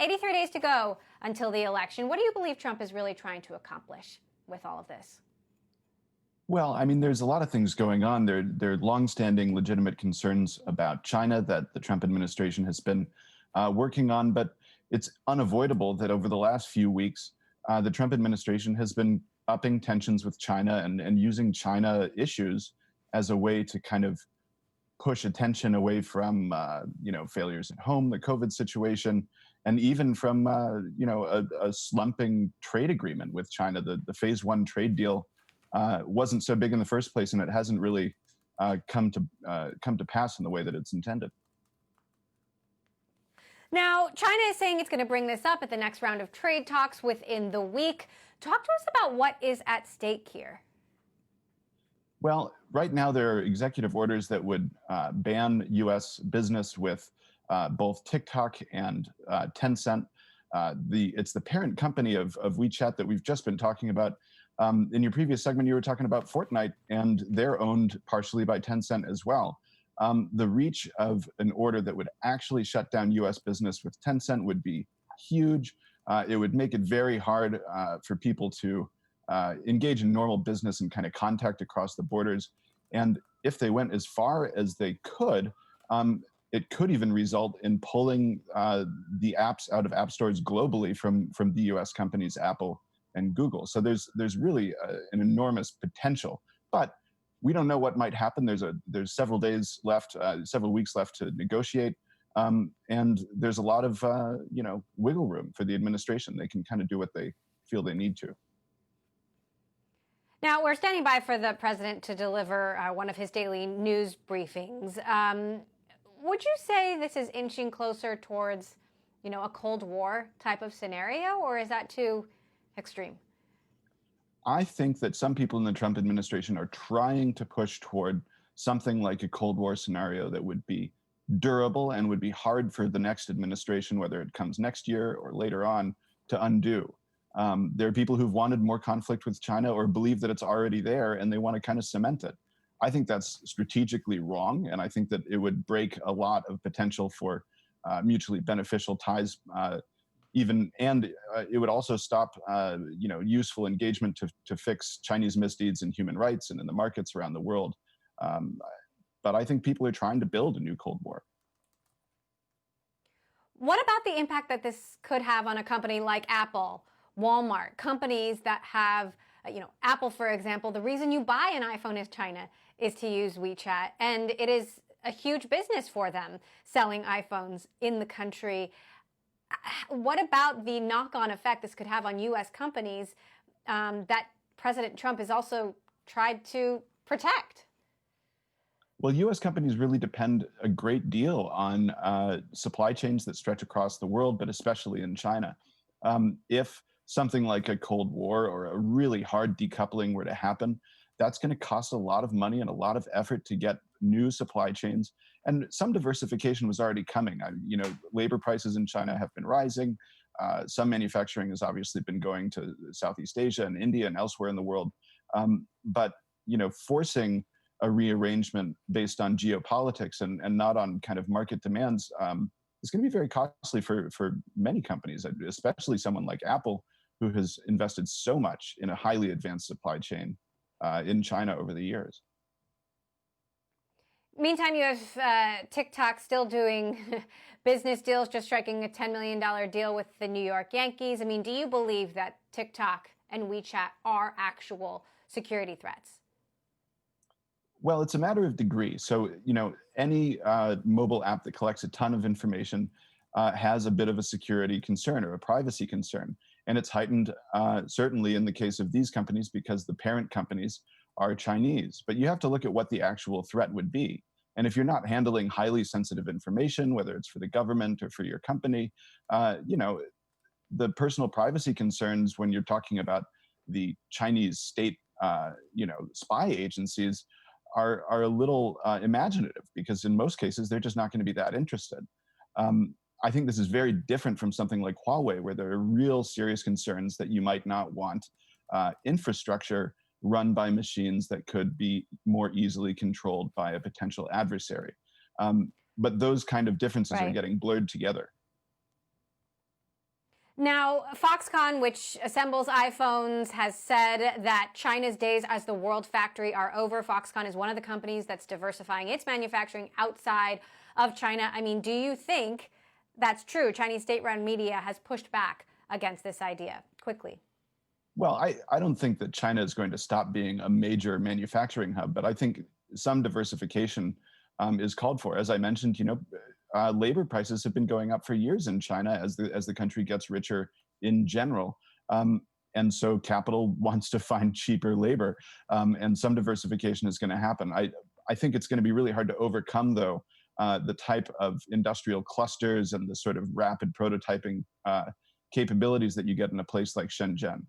83 days to go until the election. What do you believe Trump is really trying to accomplish with all of this? Well, I mean, there's a lot of things going on. There are longstanding legitimate concerns about China that the Trump administration has been working on, but it's unavoidable that over the last few weeks, the Trump administration has been upping tensions with China and using China issues as a way to kind of push attention away from, failures at home, the COVID situation, and even from, a slumping trade agreement with China. The phase one trade deal wasn't so big in the first place, and it hasn't really come to pass in the way that it's intended. Now, China is saying it's going to bring this up at the next round of trade talks within the week. Talk to us about what is at stake here. Well, right now there are executive orders that would ban U.S. business with both TikTok and Tencent. It's the parent company of WeChat that we've just been talking about. In your previous segment, you were talking about Fortnite, and they're owned partially by Tencent as well. The reach of an order that would actually shut down U.S. business with Tencent would be huge. It would make it very hard for people to engage in normal business and kind of contact across the borders. And if they went as far as they could, it could even result in pulling the apps out of app stores globally from the U.S. companies Apple and Google. So there's really an enormous potential, but we don't know what might happen. There's several days left, several weeks left to negotiate, and there's a lot of wiggle room for the administration. They can kind of do what they feel they need to. Now, we're standing by for the president to deliver one of his daily news briefings. Would you say this is inching closer towards, a Cold War type of scenario, or is that too extreme? I think that some people in the Trump administration are trying to push toward something like a Cold War scenario that would be durable and would be hard for the next administration, whether it comes next year or later on, to undo. There are people who've wanted more conflict with China or believe that it's already there and they want to kind of cement it. I think that's strategically wrong, and I think that it would break a lot of potential for mutually beneficial ties. It would also stop, useful engagement to fix Chinese misdeeds in human rights and in the markets around the world. But I think people are trying to build a new Cold War. What about the impact that this could have on a company like Apple, Walmart, companies that have, Apple, for example? The reason you buy an iPhone in China is to use WeChat, and it is a huge business for them selling iPhones in the country. What about the knock-on effect this could have on U.S. companies that President Trump has also tried to protect? Well, U.S. companies really depend a great deal on supply chains that stretch across the world, but especially in China. If something like a Cold War or a really hard decoupling were to happen, that's going to cost a lot of money and a lot of effort to get new supply chains. And some diversification was already coming. Labor prices in China have been rising. Some manufacturing has obviously been going to Southeast Asia and India and elsewhere in the world. But forcing a rearrangement based on geopolitics and not on kind of market demands is going to be very costly for many companies, especially someone like Apple, who has invested so much in a highly advanced supply chain in China over the years. Meantime, you have TikTok still doing business deals, just striking a $10 million deal with the New York Yankees. I mean, do you believe that TikTok and WeChat are actual security threats? Well, it's a matter of degree. So, any mobile app that collects a ton of information has a bit of a security concern or a privacy concern. And it's heightened, certainly in the case of these companies, because the parent companies are Chinese. But you have to look at what the actual threat would be. And if you're not handling highly sensitive information, whether it's for the government or for your company, the personal privacy concerns when you're talking about the Chinese state, spy agencies are a little imaginative, because in most cases, they're just not going to be that interested. I think this is very different from something like Huawei, where there are real serious concerns that you might not want infrastructure run by machines that could be more easily controlled by a potential adversary. But those kind of differences are getting blurred together. Now, Foxconn, which assembles iPhones, has said that China's days as the world factory are over. Foxconn is one of the companies that's diversifying its manufacturing outside of China. I mean, do you think that's true? Chinese state-run media has pushed back against this idea quickly. Well, I don't think that China is going to stop being a major manufacturing hub, but I think some diversification is called for. As I mentioned, labor prices have been going up for years in China as the country gets richer in general. And so capital wants to find cheaper labor, and some diversification is going to happen. I think it's going to be really hard to overcome, though, the type of industrial clusters and the sort of rapid prototyping capabilities that you get in a place like Shenzhen.